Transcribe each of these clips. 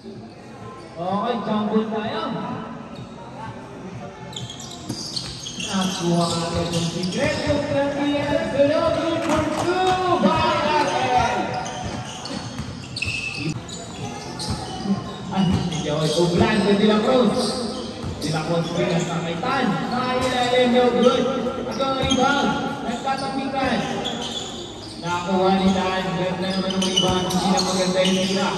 Okay, jumble tayo. Nakuha agad yung secret. Yung Grandian, sulod, good for two, by Raquel. Ublan sa De La Cruz. De La Cruz pinas ng Kaitan. Nakailalim daw good. Hanggang rebound. Nagtatampikan. Nakakuha ni Tan. Ganda naman ang rebound. Hindi na maganda yung nila.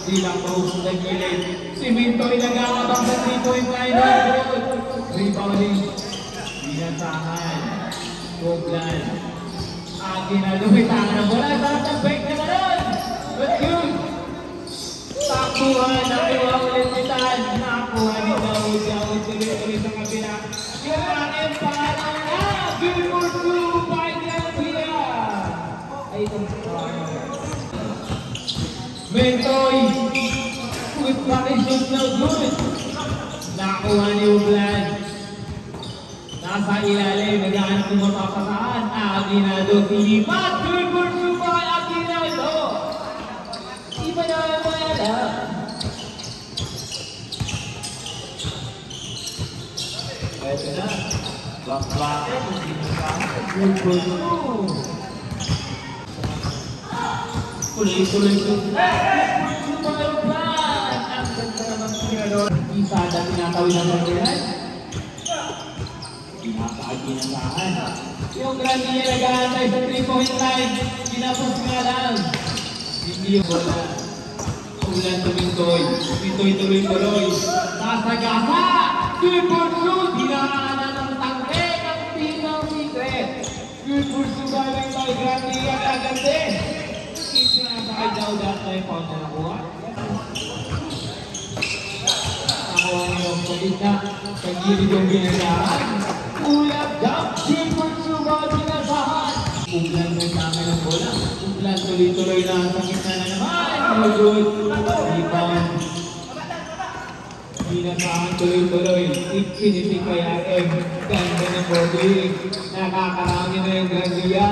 De La Cruz sa gilid. Si Mintoy nagkakabang sa 3-point line. Rebounding. Binasahan. Ublan. Agi na lumitangan ng bola. Sarap ng break na naman. But good. Takuhan, nakuha ulit ni Tan. Nakuha ni Daud. Daud tuloy-tuloy sa kabila. Kirakin para na. Good for two by Grandia. Ay, itong Mentoy. With package na good. Nakuha ni Ublan. Nasa ilalim. Naghahanap ng mapapasaan. Aguinaldo. Silipat. Good for two by Aguinaldo. Iba na lang ba yan? Ito na. Bakbakan. Good for two. Tuloy-tuloy ko. Tumalublan! Ang ganda naman sinador. Isa na tinatawin ng Martinan. Pinaka-aginasahan. Yung Grandia nag-aantay sa 3-point line. Pinapos nga lang. Hindi yung bola. Ulan sa Mintoy. Mintoy tuloy-tuloy. Nasagasa! Good for two! Dinaanan ng tangke ng team ng secret. Good for two galing by Grandia kagande. Isa na kay Daud at may pound na nakuha. Nakuha niyo ang pagkita. Sa gilid yung binasahan. Ulap dump. Good for two ball binasahan. Ublan may kami ng bola. Ublan tuloy-tuloy na sa gitna na naman. Good. Rebound. Binasahan tuloy-tuloy. Ipinisip kaya M. Ganda ng body. Nakakarami na yung Grandia.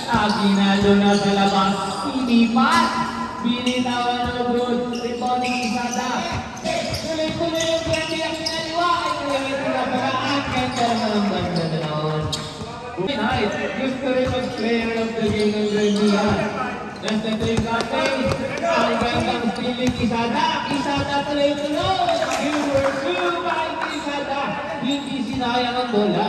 Aguinaldo na sa labas. Sinipat. Binitawan ng good. Rebounding Isada. Tuloy-tuloy yung Grandia kinaliwa. Ay tuloy sila paraan. Ganda naman ang banda na noon. Night. Gusto rin ang player of the game ng Grandia. Nasa tuloy kapay. Ang gandang stealing Isada. Isada tuloy-tuloy. You were two by Isada. Hindi sinayang ang bola.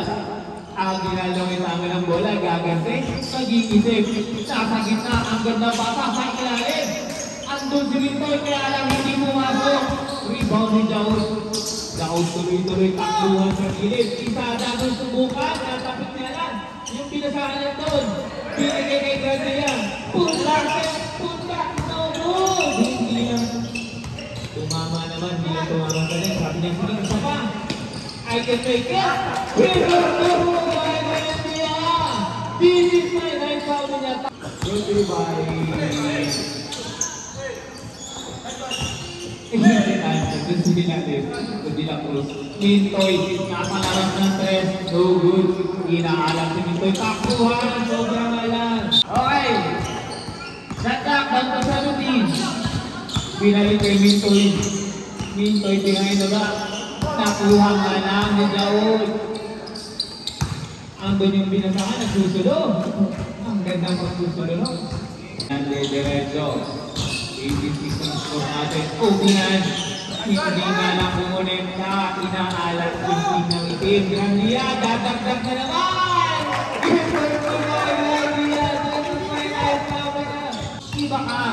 Aguinaldo may tama ng bola, gagante, mag-iisip, nasa gitna, ang ganda bata sa ilalim. Andun si Mintoy, kaya lang hindi pumasok. Rebound ni Daud. Daud tuloy-tuloy takbuhan sa gilid. Isada doon subukan, natapit niya lang. Yung pinasahan niya doon, binigay kay Grandia. Punta, no good. Hindi na. Tumama naman, hindi na tumama sa rin. Sabi niya, sige, isa pa. I can make it. Rebound by Grandia. This is my 9,000 yata. Good by. Gusto natin. De La Cruz. Mintoy. Nasa larap ng 3. No good. Inaalam si Mintoy. Takbuhan. Sobrang alam. Okay. Satak. Banto sa routine. Binalik kay Mintoy. Mintoy tingay na ba? Nakuha nga lang ni Daud. Andun yung binasahan, nagsusulo. Ang ganda magsusulo. Diretso. 86 ang score natin. Ublan. Hindi nga lang kumunit na inaalat yung team ng itim. Grandia, dadagdag na naman! Grandia, iba ka.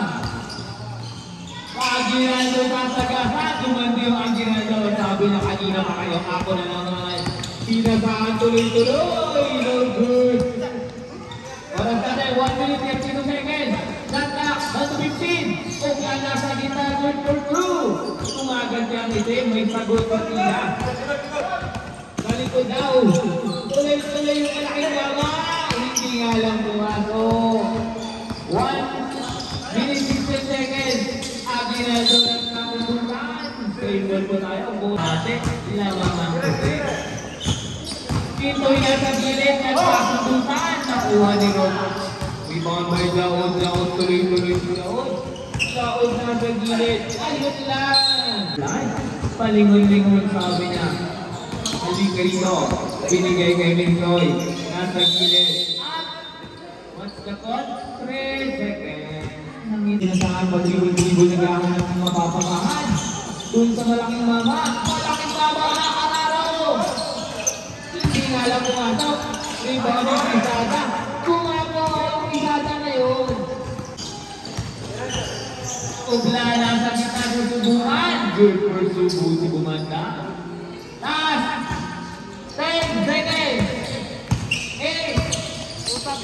Aguinaldo sasagasa, tumandi yung Aguinaldo. Sabi na kanina pa kayo, ako na naman. Pinasahan tuloy-tuloy, no good. Oras natin, 1 minute and 2 seconds. Shot clock, 1:15. Ublan nasa gitna, good for two. Tumagan niya ang itim, may sagot pa sila. Balikod daw. Tuloy-tuloy yung malaking yawa. Hindi nga lang pumasok. 1 minute 60 seconds. Aguinaldo ng kapusukan. Favorite po tayo. Buhate, lamang ng puti. Mintoy na sa gilid. nakuha ni Rob. Rebound by Daud. Daud tuloy-tuloy si Daud. Daud nasa gilid. Ayun lang. Palingon-lingon sabi niya. Halika rito. Binigay kay Mintoy. Nasa gilid. At what's the call? 3 seconds. Nangitin na saan pag-dribble-dribble nag-aamon ng mga papapahan. Doon sa malaking mama. Malaking mama na kararo. Hindi nga lang pumatok. Rebound ng Isada. Kumagawa yung Isada ngayon. Ubla lang sa kita susubukan. Good for subu si Bumanda. Last 10 seconds. 8 6 5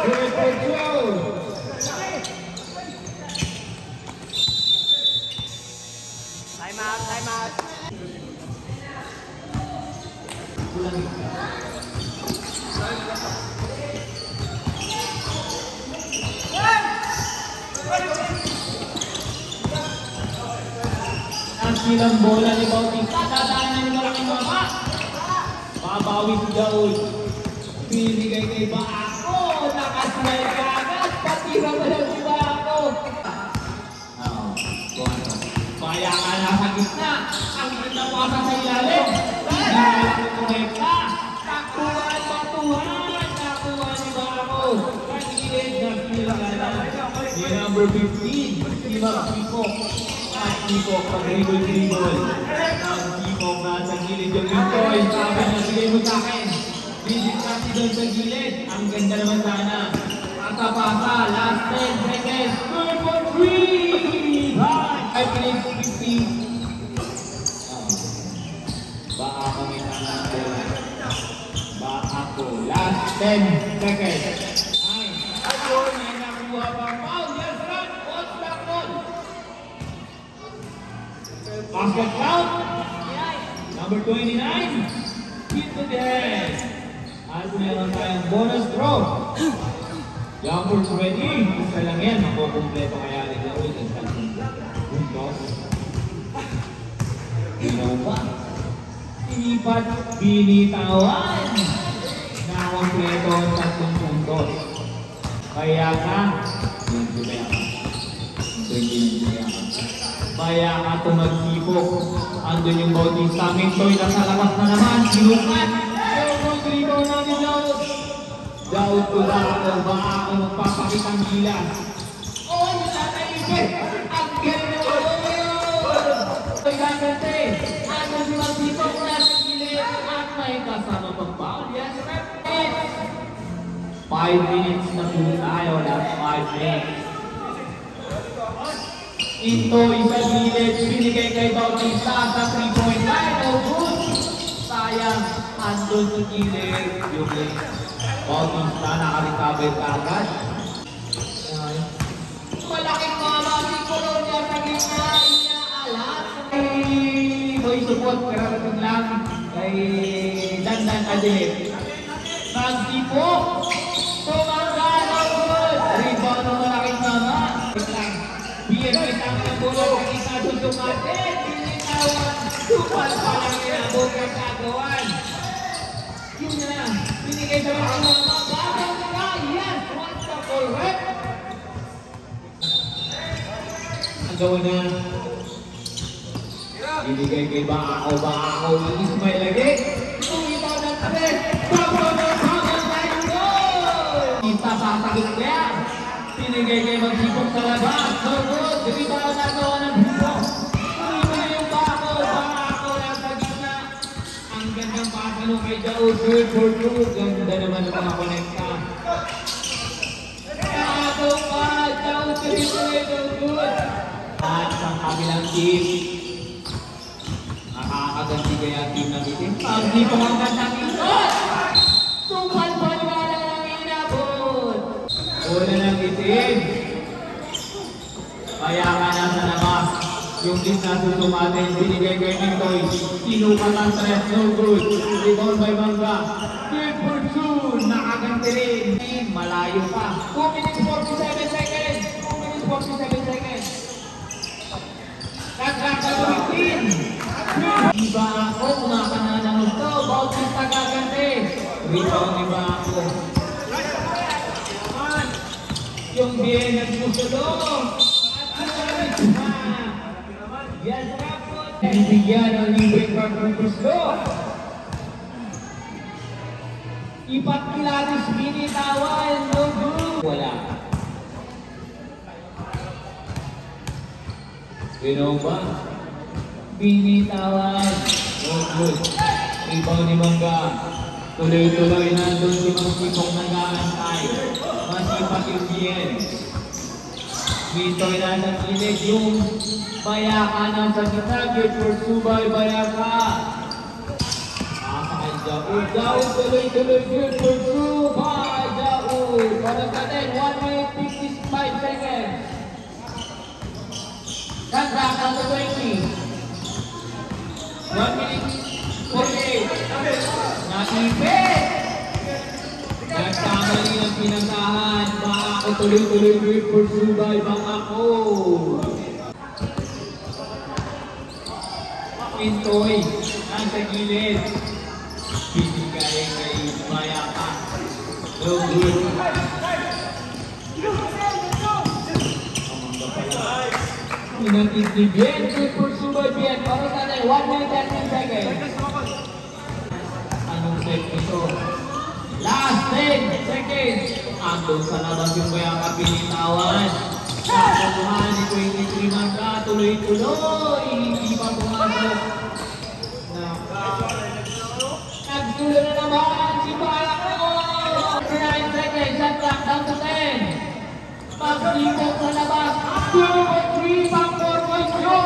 good for 2. Time out, time out. Ang silang bola ni Bautista, dadaanan ni malaking mama. Babawi si Daud. Binigay kay Baako. Nakaslay ka agad. Patira mo lang si Baako. Kaya ka nasa gitna. Ang ganda mo sa ilalim. Hindi mo kumekta. Takuhan, batuhan. Takuhan si Baako. Kanilid na sila ka na. Yung number 15. Si Magpipo. Magpipo. Pag-dribble-dribble. Magpipo nasa gilid yung Mintoy. Sabi niya, sige mo sa akin. Visit kasi doon sa gilid. Ang ganda naman sana. Pasa-pasa. Last 10 seconds. Good for 3. I believe 50. Baka kami na bola. Baka ko. Last 10 seconds. Ayun, may nakuha pang foul. Yes, run. What's that one? Basket count. Number 29. Hit to the head. At meron tayong bonus draw. Jumpers ready. Isa lang yan. Makukumpleto kaya rin na ulit. Puntos. Ginaw pa. Inipat. Binitawan. Nakumpleto ang 3 puntos. Kaya ka. Yan si Bayaka. Kaya ka tumagsipok. Andun yung Bautista. Mintoy na sa labas na naman. Sinukat. Yung rebound namin Daud. Daud ko baka ako magpapakitang gilas. Oo, wala na isip. Ang galing na Daud. Ay gagante. Ano si Magsipok na sa gilid. At may kasama pang foul. Yes, rep. 5 minutes na po tayo. Last 5 minutes. Ito isa gilid, binigay kay Bautista sa 3-point line. No good. Sayang, andun sa gilid. Yung Bautista nakarecover kagad. Malaking mama si Colonia sa gitna. Inaalat. May support, kararating lang kay Dandan Adib. Magsipok. Tumangga na good. Rebound ng malaking mama. Biar kita menggolong kita tutup mati, binitawan, tupan palang inabot ng kagawan. Yun na, binigay sa mga mama, bagong ka, yan, what's the correct? Ang gawa na, binigay kay Baako, Ismail lagi, tumitaw ng tabi, bagong na tayo doon! Isa sasakit kaya. Binigay kay Magsipok sa labas. No good. Rebound na gawa ng Bupo. Tuloy yung Baako. Baako nasa gitna. Ang gandang pasalo kay Daud. Good for 2. Ganda naman ang mga konekta. Baako pa. Daud tuloy. No good. At sa kabilang team. Nakakaganti kaya team ng itim. Magsipok ang gandang itot. Tumpal pa wala ng inabot. Wala ng itim. Kaya ka nasa labas. Yung gitna tutumatin, binigay kay Mintoy. Sinukat ang 3, no good. Rebound by Mangga. Good for 2. Nakaganti rin. Malayo pa. 2 minutes 47 seconds. 2 minutes 47 seconds. Nagkakalulitin. Diba ako, kumakana ng gusto. Bautista gaganti. Rebound ni Bako. Yung BN nagsusulong. Yes, Rapon. Bibigyan ng libreng card ng gusto. Ipagkilatis binitawan. No good. Wala. Pinova. Binitawan. No good. Rebound ni Mangga. Tuloy-tuloy nandun si Mangkikong nag-aantay. Masipag yung BN. Mintoy na sa kilig yung Bayaka nasa gitna. Good for Subay Bayaka. Jauh tuloy-tuloy. Good for Subay. Jauh. Para sa 10, 1 minute 55 seconds. Sandra, down to 20. 1 minute 48. Nakipit! Nagkamali ng pinantahan. Bangako tuloy-tuloy. Good for Subay. Bangako. Mintoy. Nasa gilid. Binigay kay Bayaka. No good. Inatid ni Bien. Good for Subay Bien. Para sa 1 minute 13 seconds. Anong set ito? Last 10 seconds. Andun sa labas yung Bayaka binitawan. Nakukuhan ni 23 Mangga. Tuloy-tuloy. Hindi pa pumasok. Nagtuloy na naman si Bayaka. 9 seconds. Shot clock down to 10. Paglipot sa labas. 2-3 pang 4 points yun.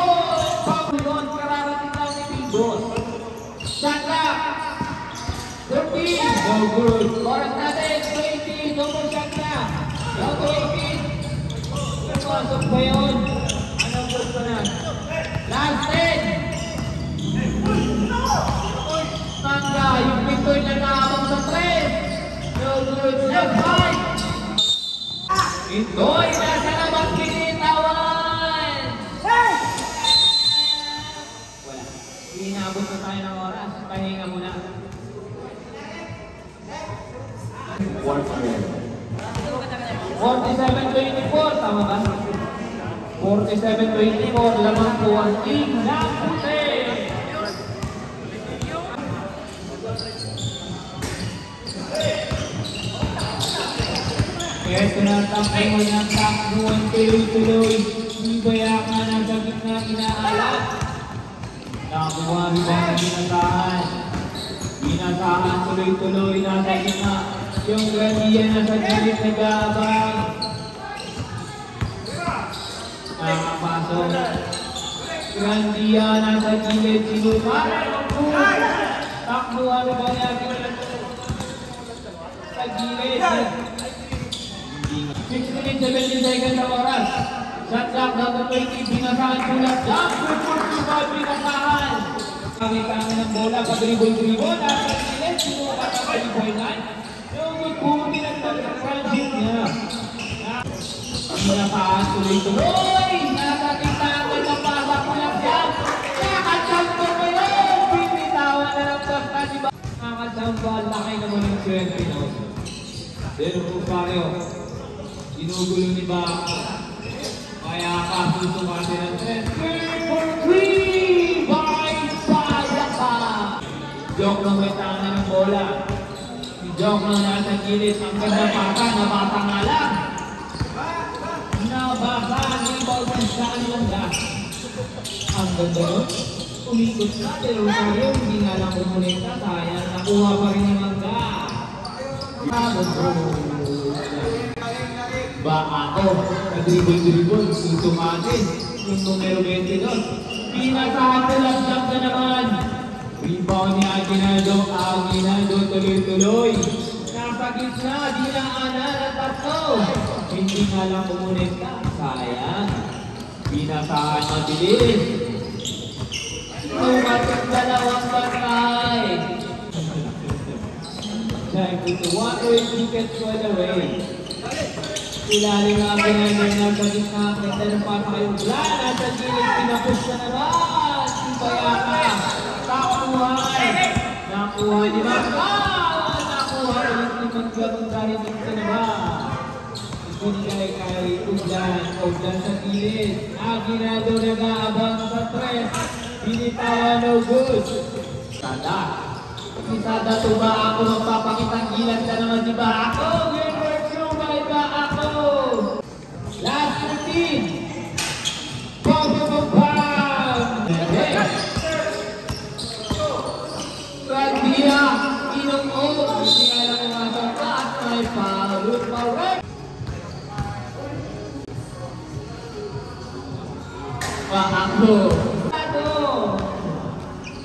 Pagulon. Kararating lang ni Pibos. Shot clock. 13. No good. Oras natin. 20. No more shot clock. Down to 18. Pasok ba yun? Anong gusto na? Last 10. Mangga, yung Pintoy na naabang sa 3. No good. Left side. Pintoy nasa labas binitawan. Wala. Inabot na tayo ng oras. Pahinga muna. 47-24, tama ba? 47-24, lamang po ang team ng puti. Kaya tinatakay mo ng takbuhan tuloy-tuloy. Di Bayaka na sa gitna inaalat. Nakuha rin ba na binasahan? Binasahan tuloy-tuloy nasa gitna. Yung Grandia nasa gilid nag-aabang. Nakapasok. Grandia nasa gilid. Sinupara yung buo. Takbuhan rin ba niya sa gilid? 6 minutes 17 seconds sa oras. Shot clock down to 20. Binasahan tulad. Jump for Subay. Binasahan. Kami-kami ng bola. Padribol-dribol. Nasa gilid. Sinukat ang 3.9. Yung pumunti ng transit niya. Binasahan tuloy-tuloy. Nasa tintahan ng pasak mo lang siya. Nakachamba mo yun. Binitawan na ng pasta si Ba. Nakachamba. Lakay naman yung swerte no. Pero po pareho. Ginugulo ni Bako. Kaya kasusukatin ng 3 for 3 by Bayaka. Joke na may tangan ng bola. Si Joke na nasa gilid. Ang ganda pata. Nabata nga lang. Nabata. Rebound sa kanilang gas. Ang ganda nun. Umikot na. Pero tayo hindi nga lang kumunita. Sayang. Nakuha pa rin yung Mangga. Bako, nag-dribble-dribble, susumatin, yung numero 20 doon. Pinasahan ko lang siyang ka naman. Rebound ni Aguinaldo, tuloy-tuloy. Nasa gitna, dinaanan at tatlo. Hindi nga lang kumunit ka, sayang. Pinasahan mabilis. Tumating dalawang batay. Check with the one-way tickets right away. Ilalim na Aguinaldo na sa gitna. Ganda ng pata kayong Blan. Nasa gilid, pinapus na naman. Si Bayaka. Nakuha ni Mangga. Nakuha maglamang galing dito na ba? Ibinigay kay Uglan. Uglan sa gilid. Aguinaldo nag-aabang sa tres. Binitawan no good. Sada. Si Sada tuba ako. Magpapakitang gilas na naman si ba ako. Good work through by ba ako. Last 15. Bam! Randia. Inong-o. Hindi nga lang umasang at may palut pa rin. Ako.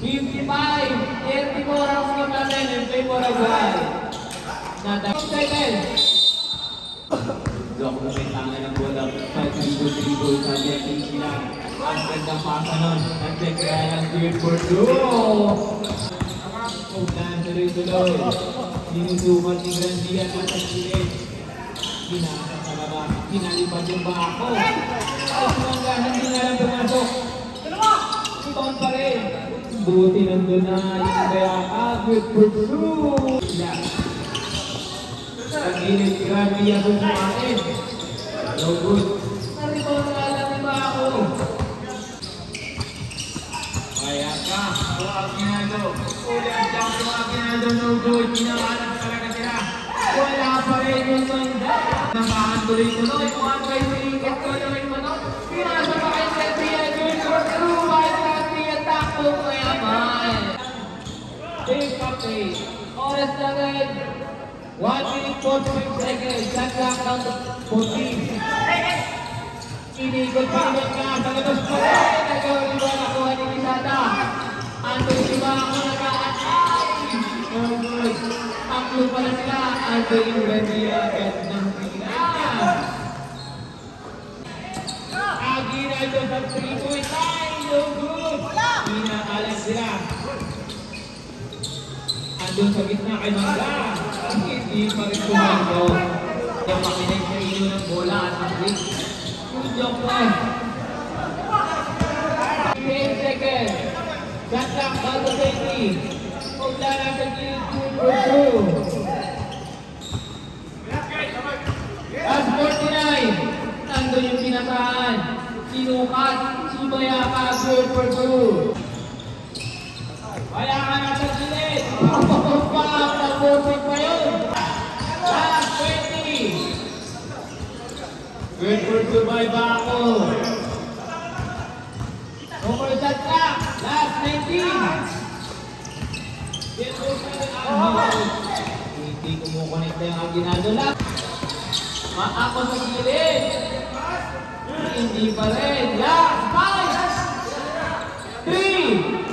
55, 34 rounds na natin in favor of Guy. Nadang seconds. Block na may tanga ng bola. 5-3-3 sabi ang sila. Ang gandang pasa nun. Nag-check kaya ng third for 2. Uglan tuloy-tuloy. Sinusumat ni Grandia na sa gilid. Pinasa sa baba. Pinalipad yung ba ako. Hindi na lang pumasok. Rebound pa rin. Buti nandun na yung Bayaka. Good pursuit. Pag-init si Grandia doon sa akin. No good. Na-rebound na lang yung ba ako. Bayaka. O Aguinaldo. Ulit lang yung Aguinaldo. No good. Pinakalat talaga sila. Wala pa rin yung manda. Namahan tuloy-tuloy. Kuhan kayo ulikat ko na rin manok. Pinasa pa kayo sa Tia. Good for through. While sa Tia takbo ko yaman. Take up play. Oras na rin. 1 minute 45 seconds. Shot clock down to 14. Inikot pa rin ka. Sa labas pa rin. Nagawin ba nakuha ni Kisada. Ando si ba ako naka-atay. No good. Taklo pala sila. Ando yung Grandia. Get ng pina. Aguinaldo sa 3-point line. No good. Pinakalat sila. Andun sa gitna kay Mangga. Hindi pa rin tumago. Yung makinig sa inyo ng bola at mag-hit. Good job po. 10 seconds. Shot clock down to 20. Pagla na sa gilid. 2-2. Last 49. Nandun yung pinasahan. Sinukat. Si Bayaka. Good for 2. Bayaka na sa gilid. Pag-pag na 40 pa yun. Last 20. Good for 2 by Bako. Over shot clock. Last 19. Hindi kumukonekta yung Aguinaldo lang. Maako sa gilid. Hindi pa rin. Last 5. 3.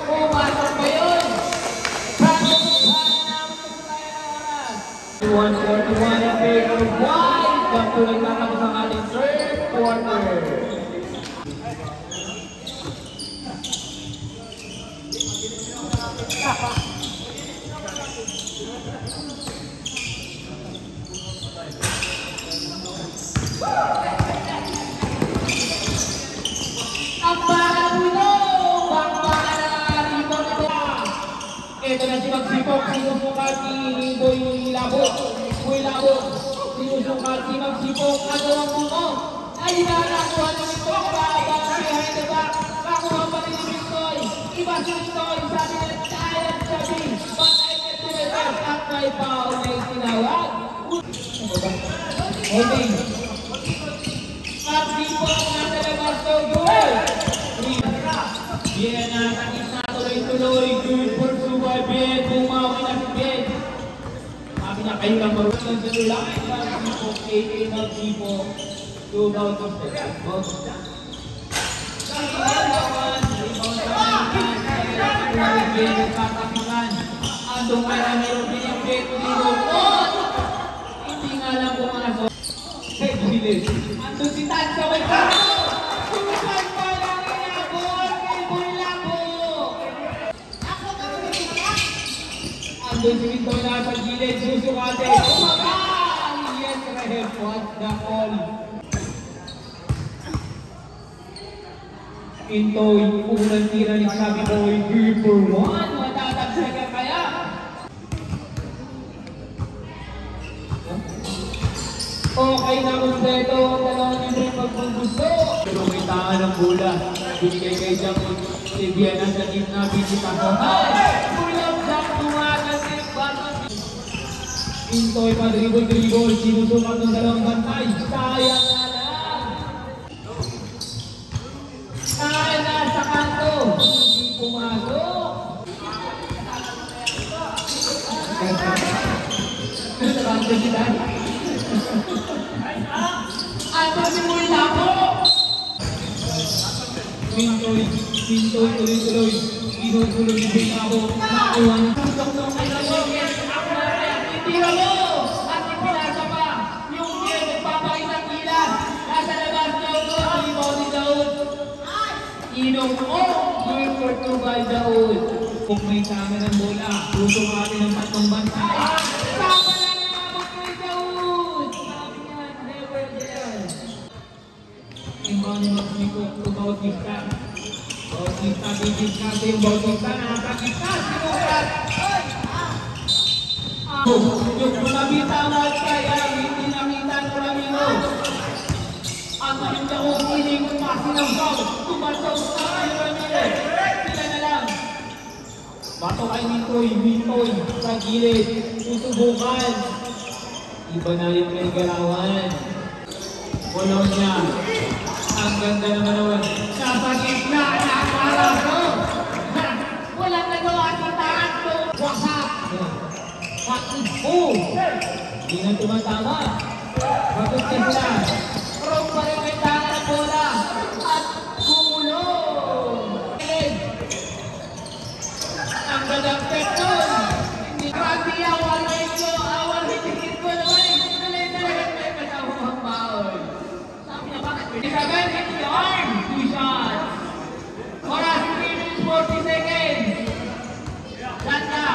Pumasok pa yun. 141 in favor of White. Kaptuloy na kami sa ating third quarter. Ang bahan mo ito! Bakbakan na ribon ito! Ito na si Magsipok, sinusukat ni Boy Labot. Boy Labot, sinusukat si Magsipok. Nagawang bungo. Ay nanakuha ni Victor. Babang behind the back. Nakuha pa rin si Victor. Iba si Victor. Sabi na tayo sabi. But I get to the left. At may foul na itinawag. Holding. Magsipok na sa labas to goal. Bien na nakita tuloy-tuloy. Good for Subay. Ben, bumawi na si Ben. Sabi na kayo lang marulang sa lulay. Magsipok, AK Magsipok. 2 down to step. Andong kaya meron pinipit dito. Hindi nga lang pumasok. Hey, Giles. Andong si Tan sa may karo. Susan pa lang inabot. Kay Boy Labo. Andong si Victor na sa Giles. Susukate. Umagal! Yes, Rahel. What the call? Intoy, unang tira ni Sabi Boy, good for 1. Matatagsagan kaya. Okay na kompleto ang dalawang libre pagpaggusto. Pero may tahan ng bola. Binigay kay Jamon. Si Viana sa gitna. Binita ko. Pull-up jump. Tumagasip. Pintoy pa dribble. Sinusukat ng dalawang bantay. Sayang na lang. Kaya na sa kanto. Hindi pumasok. Sarante sila. Ato si Mulabo. Pintoy tuloy. Inutuloy ni Mulabo. Nakuha ng tutok ng kailangan. Tira mo! At ipinasa pa. Yung kaya nagpapakitang ilan. Nasa labas daw ko. Limaw ni Daud. Inong mo. Doing for 2 by Daud. Kung may tama ng bola, tusok natin ng tatlong bantay. Tama lang yung abot kay Daud. Sabi niya, never there. Yung Magniko, Bautista. Bautista, bigit kasi yung Bautista. Nakakakita, sinukat. Yung kumabita ang kaya, hindi nakita ng Ramiro. Ang mahinda ko, iningon kasi ng ball. Tumasaw sa kayo Ramiro. Sila na lang. Bato kay Mintoy, sa gilid, susubukan. Iba na yung may galawan. Walang niya. Ang ganda naman naman. Nasa gitna, nakaraso. Walang nagawa si Taranto. Wasak. Bakit po? Hindi na tumatama. Bakit ka sila? Rong pa rin may tangan ng bola. At gulong. Ang gadagpet nun. Hindi grabe awal medyo. Awal hitigit ko naman. Tuloy talaga may katawang foul. Sabi na bakit? 27 hit the arm. 2 shots. Oras 3 minutes 40 seconds. Ganda.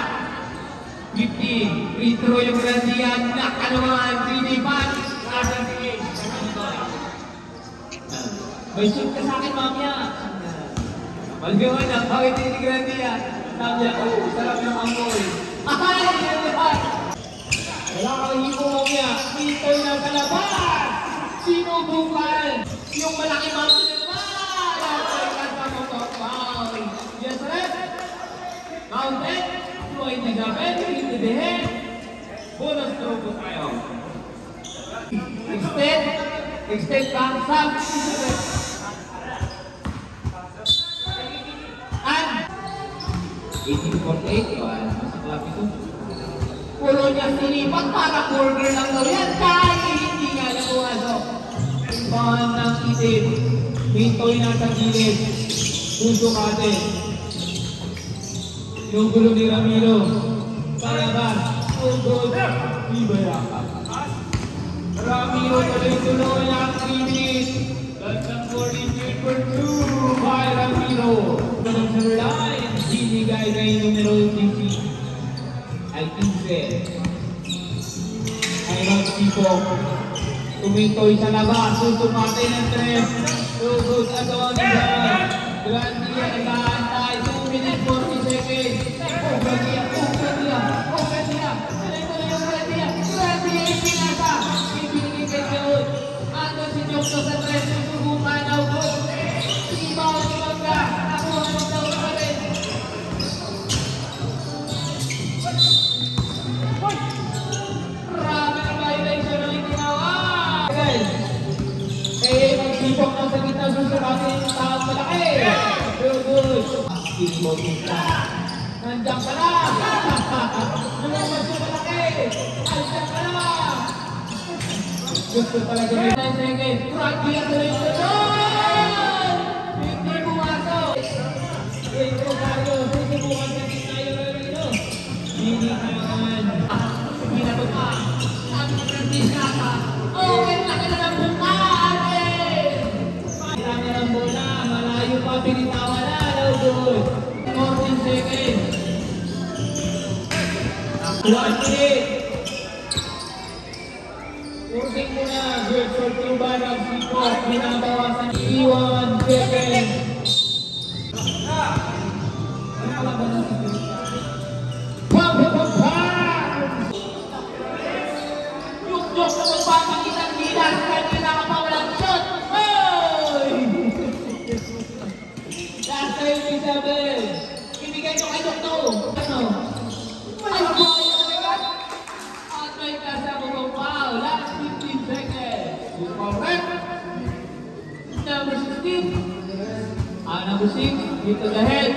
50. Retro yung Randian. Nakanuman. 3D pass. Nasa 3. May shoot ka sa akin mamaya. Malgawa na. Bakit hindi Randian? Sabi niya, oh, sarap yung amoy. Ay! Wala kang hipo mamaya. Pintoy na sa labas. Sinubukan. Yung malaki mountain na naman. Lapay ka sa motor. Yes, rep. Mountain. 27. Into the head. Bonus throw po tayo. Extend back. Sab. And 1848, masang lapit ito. Puro niya sinipat para burger lang daw yan. Kahit hindi nga nakuwasok. Bahan ng itim. Pintoy na sa gilid. Susukatin. Inugulo ni Ramiro. Palabas. Ugod. Ibaya. Ramiro tuloy-tuloy ang 3 minutes. That's a 43 for 2 by Ramiro. Number 9, binigay kay numero 15. Alquince. Ay Magsipok. Tumintoy sa labas. Susukatin ng 3. Ugod agaw ni Dawan. Grandia nag-aantay. 2 minutes 40 seconds. Grandia. Tuloy-tuloy yung Grandia. Grandia ipinasa. Ibinigay kay Daud. Ando si Jokto sa 3. Susubukan na Ugod. Ibaw ni Magda. Nakuha ng Daud pa rin. Marami na violation ang ginawa. Eh, magsipok na sa gitna susukatin yung taong malaki. Good. Hindi mo kita. Nandiyan ka na. Lumabas yung malaki. Nandiyan ka na. Gusto talaga may 9 seconds. Rugby ang tuloy-tuloy. Hindi pumasok. Ito tayo. Susubukan sa gitna yung Ramiro. Hindi naman. Ginabot pa. Ang practice ka. Okay, laki na ng bukari. Tama ng bola. Malayo pa. Pinitawan na. Good. 14 seconds. 1 minute. Using mo na. Good for 2 by Magsipok. Binabawasan 1 seconds. Yung Diyos na magpapakitan Ano? Ay, boy! At may kasama mo foul. Last 15 seconds. Correct. Number 16. Number 6. Hit to the head.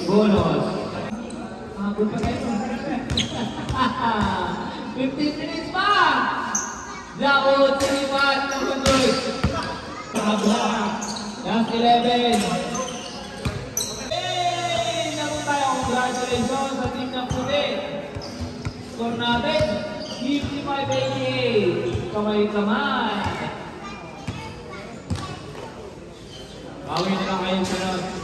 Bonus. Good pa kayo. 15 minutes pa. Jao, 3-1. Number 2. Tabla. Last 11. Hey! Namun tayo. Congratulations sa team ng puti. Score natin. 55-88. Kamay-kamay. Bawin na lang kayo sunod.